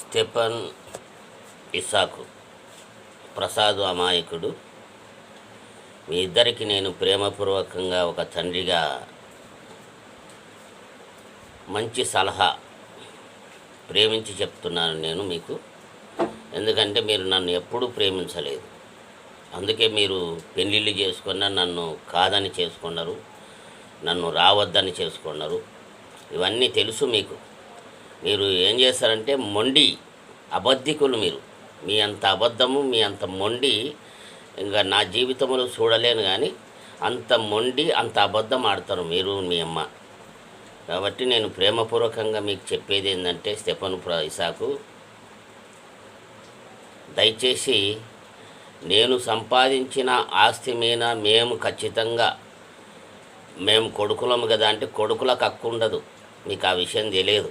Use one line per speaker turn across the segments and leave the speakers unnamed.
Stefan ఇసాకు ప్రసాదు అమాయకుడు. మీ ఇద్దరికి నేను ప్రేమపూర్వకంగా ఒక తండ్రిగా మంచి సలహా ప్రేమించి చెప్తున్నాను నేను మీకు. ఎందుకంటే మీరు నన్ను ఎప్పుడూ ప్రేమించలేదు, అందుకే మీరు పెళ్ళిళ్ళు చేసుకున్న నన్ను కాదని చేసుకున్నారు, నన్ను రావద్దని చేసుకున్నారు. ఇవన్నీ తెలుసు మీకు. మీరు ఏం చేస్తారంటే మొండి అబద్ధికులు. మీరు మీ అంత అబద్ధము, మీ అంత మొండి ఇంకా నా జీవితంలో చూడలేను. కానీ అంత మొండి, అంత అబద్ధం ఆడతారు మీరు, మీ అమ్మ. కాబట్టి నేను ప్రేమపూర్వకంగా మీకు చెప్పేది ఏంటంటే, స్టెఫన్ ఇసాకు, దయచేసి నేను సంపాదించిన ఆస్తి మీద మేము కొడుకులము కదా అంటే, కొడుకులకు హక్కు ఉండదు. మీకు ఆ విషయం తెలియదు.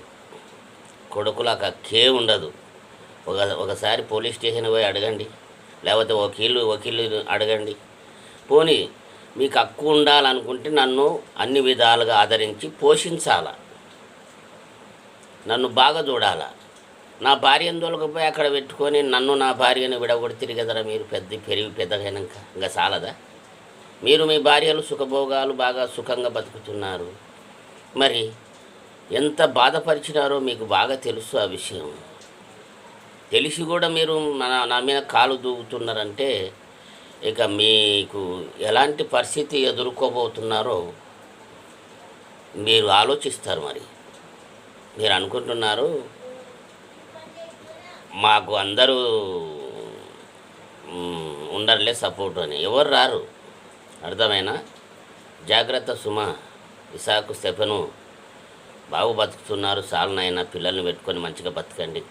కొడుకులకు హక్కే ఉండదు. ఒకసారి పోలీస్ స్టేషన్ పోయి అడగండి, లేకపోతే వకీలు అడగండి. పోనీ మీకు హక్కు ఉండాలనుకుంటే నన్ను అన్ని విధాలుగా ఆదరించి పోషించాల, నన్ను బాగా చూడాల. నా భార్యను దొలకపోయి అక్కడ పెట్టుకొని నన్ను నా భార్యను విడగొడితిరి కదరా మీరు. పెద్దగైనాక ఇంకా చాలదా? మీరు మీ భార్యలు సుఖభోగాలు బాగా సుఖంగా బతుకుతున్నారు. మరి ఎంత బాధపరిచినారో మీకు బాగా తెలుసు. ఆ విషయం తెలిసి కూడా మీరు నా మీద కాలు దూకుతున్నారంటే, ఇక మీకు ఎలాంటి పరిస్థితి ఎదుర్కోబోతున్నారో మీరు ఆలోచిస్తారు. మరి మీరు అనుకుంటున్నారు మాకు అందరూ ఉండర్లే సపోర్ట్ అని. ఎవరు రారు, అర్థమైనా? జాగ్రత్త సుమ. ఇసాకు, స్టెఫను బాగు బతుకుతున్నారు. సాలనైనా పిల్లల్ని పెట్టుకొని మంచిగా బతకండి.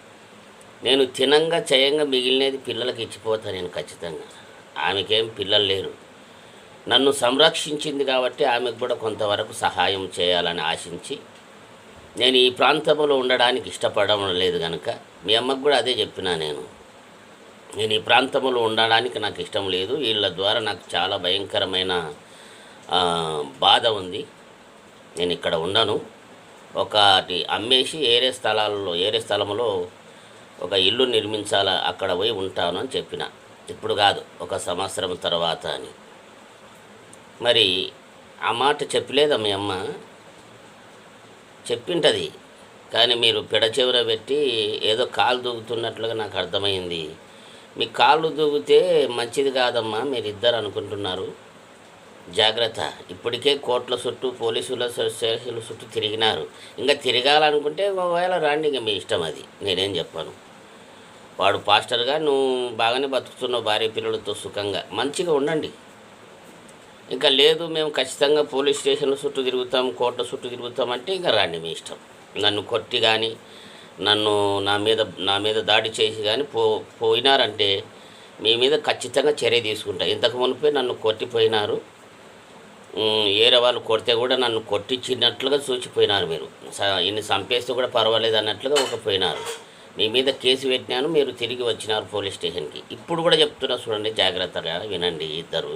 నేను తినంగా చేయంగా మిగిలినది పిల్లలకి ఇచ్చిపోతాను నేను ఖచ్చితంగా. ఆమెకేం పిల్లలు లేరు. నన్ను సంరక్షించింది కాబట్టి ఆమెకు కూడా కొంతవరకు సహాయం చేయాలని ఆశించి నేను ఈ ప్రాంతంలో ఉండడానికి ఇష్టపడడం లేదు కనుక మీ అమ్మకు కూడా అదే చెప్పినా. నేను ఈ ప్రాంతంలో ఉండడానికి నాకు ఇష్టం లేదు. వీళ్ళ ద్వారా నాకు చాలా భయంకరమైన బాధ ఉంది. నేను ఇక్కడ ఉండను. ఒకటి అమ్మేసి ఏరే స్థలంలో ఒక ఇల్లు నిర్మించాలా, అక్కడ పోయి ఉంటాను అని చెప్పిన. ఇప్పుడు కాదు, ఒక సంవత్సరం తర్వాత అని. మరి ఆ మాట చెప్పలేదా మీ అమ్మ? చెప్పింటది. కానీ మీరు పెడచెవిన పెట్టి ఏదో కాలు దూకుతున్నట్లుగా నాకు అర్థమైంది. మీ కాళ్ళు దూకితే మంచిది కాదమ్మా, మీరిద్దరు అనుకుంటున్నారు. జాగ్రత్త. ఇప్పటికే కోర్టుల చుట్టూ, పోలీసుల స్టేషన్ల చుట్టూ తిరిగినారు. ఇంకా తిరగాలనుకుంటే ఒకవేళ రాండి, ఇంకా మీ ఇష్టం. అది నేనేం చెప్పాను. వాడు పాస్టర్గా నువ్వు బాగానే బతుకుతున్నావు, భార్య పిల్లలతో సుఖంగా మంచిగా ఉండండి. ఇంకా లేదు మేము ఖచ్చితంగా పోలీస్ స్టేషన్ల చుట్టూ తిరుగుతాం, కోర్టుల చుట్టూ తిరుగుతామంటే ఇంకా రాండి, మీ ఇష్టం. నన్ను కొట్టి కానీ నన్ను నా మీద దాడి చేసి కానీ పోయినారంటే మీ మీద ఖచ్చితంగా చర్య తీసుకుంటా. ఇంతకు మునిపే నన్ను కొట్టిపోయినారు. ఏరే వాళ్ళు కొడితే కూడా నన్ను కొట్టించినట్లుగా చూచిపోయినారు. మీరు ఇన్ని చంపేస్తే కూడా పర్వాలేదు అన్నట్లుగా పోయినారు. మీ మీద కేసు పెట్టినాను, మీరు తిరిగి వచ్చినారు పోలీస్ స్టేషన్కి. ఇప్పుడు కూడా చెప్తున్నా చూడండి, జాగ్రత్తగా వినండి. ఇద్దరు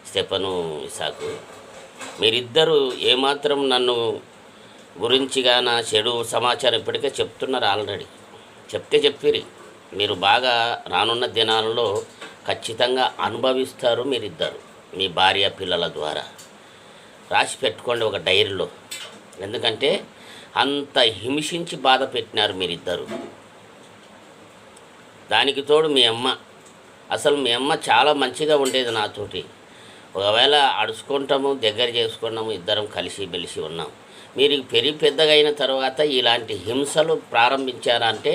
స్టెఫను, ఇసాకు, మీరిద్దరూ ఏమాత్రం నన్ను గురించిగా నా చెడు సమాచారం ఇప్పటికే చెప్తున్నారు. ఆల్రెడీ చెప్పిరి. మీరు బాగా రానున్న దినాలలో ఖచ్చితంగా అనుభవిస్తారు మీరిద్దరు, మీ భార్య పిల్లల ద్వారా. రాసి పెట్టుకోండి ఒక డైరీలో. ఎందుకంటే అంత హింసించి బాధ పెట్టినారు మీరిద్దరు. దానికి తోడు మీ అమ్మ. అసలు మీ అమ్మ చాలా మంచిగా ఉండేది నాతోటి. ఒకవేళ అడుచుకుంటాము, దగ్గర చేసుకున్నాము, ఇద్దరం కలిసి మెలిసి ఉన్నాం. మీరు పెద్దగా అయిన తర్వాత ఇలాంటి హింసలు ప్రారంభించారంటే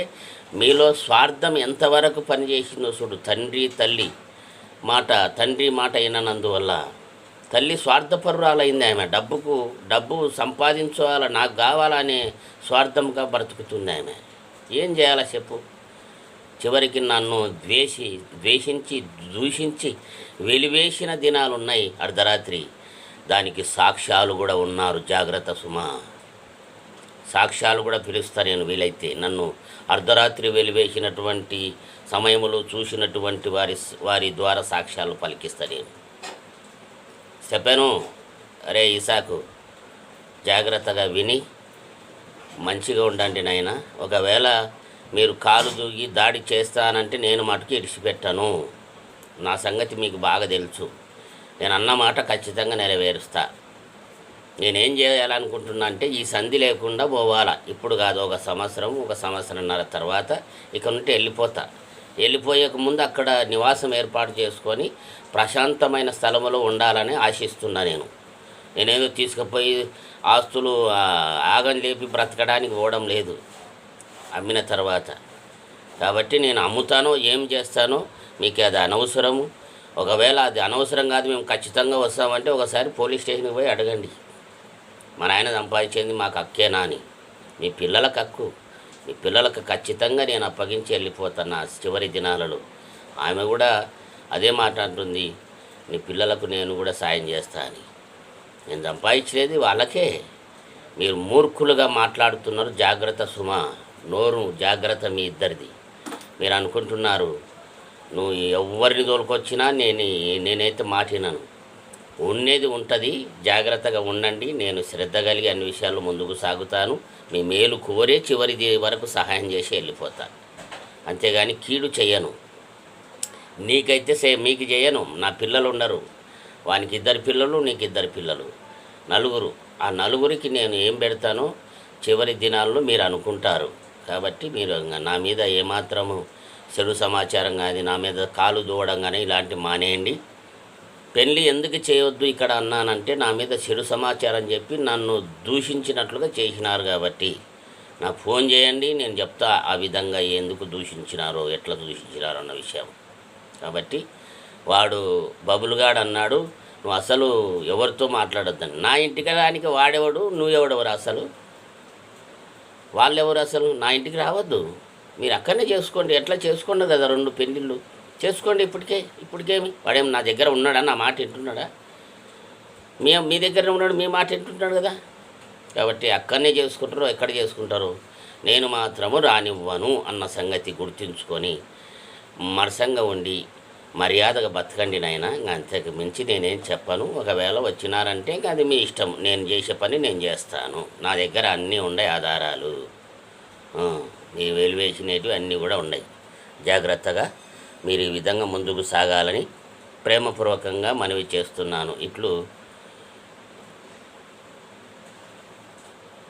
మీలో స్వార్థం ఎంతవరకు పనిచేసిందో చూడు. తండ్రి మాట విననందువల్ల తల్లి స్వార్థపరురాలైంది. ఆమె డబ్బు సంపాదించాల, నాకు కావాలనే స్వార్థంగా బ్రతుకుతుంది ఆమె. ఏం చేయాలా చెప్పు? చివరికి నన్ను ద్వేషించి దూషించి వెలివేసిన దినాలు ఉన్నాయి అర్ధరాత్రి. దానికి సాక్ష్యాలు కూడా ఉన్నారు. జాగ్రత్త సుమా. సాక్ష్యాలు కూడా పిలుస్తా నేను వీలైతే. నన్ను అర్ధరాత్రి వెలివేసినటువంటి సమయంలో చూసినటువంటి వారి ద్వారా సాక్ష్యాలు పలికిస్తా నేను. చెప్పాను. అరే ఇసాకు, జాగ్రత్తగా విని మంచిగా ఉండండి నాయన. ఒకవేళ మీరు కాలు దూగి దాడి చేస్తానంటే నేను మటుకు ఇడిచిపెట్టను. నా సంగతి మీకు బాగా తెలుసు. నేను అన్న మాట ఖచ్చితంగా నెరవేరుస్తా. నేనేం చేయాలనుకుంటున్నా అంటే ఈ సంధి లేకుండా పోవాలా. ఇప్పుడు కాదు, ఒక సంవత్సరంన్నర తర్వాత ఇక నుండి వెళ్ళిపోయేక ముందు అక్కడ నివాసం ఏర్పాటు చేసుకొని ప్రశాంతమైన స్థలంలో ఉండాలని ఆశిస్తున్నా. నేనేదో తీసుకుపోయి ఆస్తులు ఆగం లేపి బ్రతకడానికి పోవడం లేదు అమ్మిన తర్వాత. కాబట్టి నేను అమ్ముతానో ఏం చేస్తానో మీకు అది అనవసరము. ఒకవేళ అది అనవసరం కాదు, మేము ఖచ్చితంగా వస్తామంటే ఒకసారి పోలీస్ స్టేషన్కి పోయి అడగండి. మా నాయన సంపాదించింది మాకు హక్కేనా అని. మీ పిల్లలకు హక్కు, మీ పిల్లలకు ఖచ్చితంగా నేను అప్పగించి వెళ్ళిపోతాను నా చివరి దినాలలో. ఆమె కూడా అదే మాట అంటుంది, నీ పిల్లలకు నేను కూడా సాయం చేస్తా అని. నేను సంపాదించేది వాళ్ళకే. మీరు మూర్ఖులుగా మాట్లాడుతున్నారు. జాగ్రత్త సుమా, నోరు జాగ్రత్త మీ ఇద్దరిది. మీరు అనుకుంటున్నారు నువ్వు ఎవరిని తోలుకొచ్చినా నేనైతే మాటినాను. ఉండేది ఉంటుంది, జాగ్రత్తగా ఉండండి. నేను శ్రద్ధ కలిగి అన్ని విషయాల్లో ముందుకు సాగుతాను. మీ మేలు కోరే చివరి వరకు సహాయం చేసి వెళ్ళిపోతాను. అంతేగాని కీడు చెయ్యను. నీకైతే మీకు చేయను. నా పిల్లలు ఉండరు, వానికి 2 పిల్లలు, నీకు 2 పిల్లలు, నలుగురు. ఆ నలుగురికి నేను ఏం పెడతానో చివరి దినాల్లో మీరు అనుకుంటారు. కాబట్టి మీరు నా మీద ఏమాత్రము చెడు సమాచారం కానీ, నా మీద కాలు దూవడం కానీ ఇలాంటివి మానేయండి. పెళ్ళి ఎందుకు చేయొద్దు ఇక్కడ అన్నానంటే, నా మీద చెడు సమాచారం చెప్పి నన్ను దూషించినట్లుగా చేసినారు. కాబట్టి నాకు ఫోన్ చేయండి, నేను చెప్తా ఆ విధంగా ఎందుకు దూషించినారో, ఎట్లా దూషించినారో అన్న విషయం. కాబట్టి వాడు బబులుగాడు అన్నాడు, నువ్వు అసలు ఎవరితో మాట్లాడొద్దని. నా ఇంటికి రానికి వాడెవడు, నువ్వెవడెవరు అసలు? వాళ్ళెవరు అసలు? నా ఇంటికి రావద్దు, మీరు అక్కడనే చేసుకోండి. ఎట్లా చేసుకోండి కదా, 2 పెళ్ళిళ్ళు చేసుకోండి. ఇప్పటికేమి వాడేం నా దగ్గర ఉన్నాడా? నా మాట వింటున్నాడా? మీ దగ్గర ఉన్నాడు, మీ మాట వింటున్నాడు కదా. కాబట్టి అక్కడనే చేసుకుంటారో ఎక్కడ చేసుకుంటారో, నేను మాత్రము రానివ్వను అన్న సంగతి గుర్తుంచుకొని మరసంగా ఉండి మర్యాదగా బతకండి నాయనా. ఇంకా అంతకు మించి నేనేం చెప్పను. ఒకవేళ వచ్చినారంటే ఇంకా అది మీ ఇష్టం. నేను చేసే పని నేను చేస్తాను. నా దగ్గర అన్నీ ఉన్నాయి ఆధారాలు, మీ వెలివేసినవి అన్నీ కూడా ఉన్నాయి. జాగ్రత్తగా మీరు ఈ విధంగా ముందుకు సాగాలని ప్రేమపూర్వకంగా మనవి చేస్తున్నాను. ఇట్లు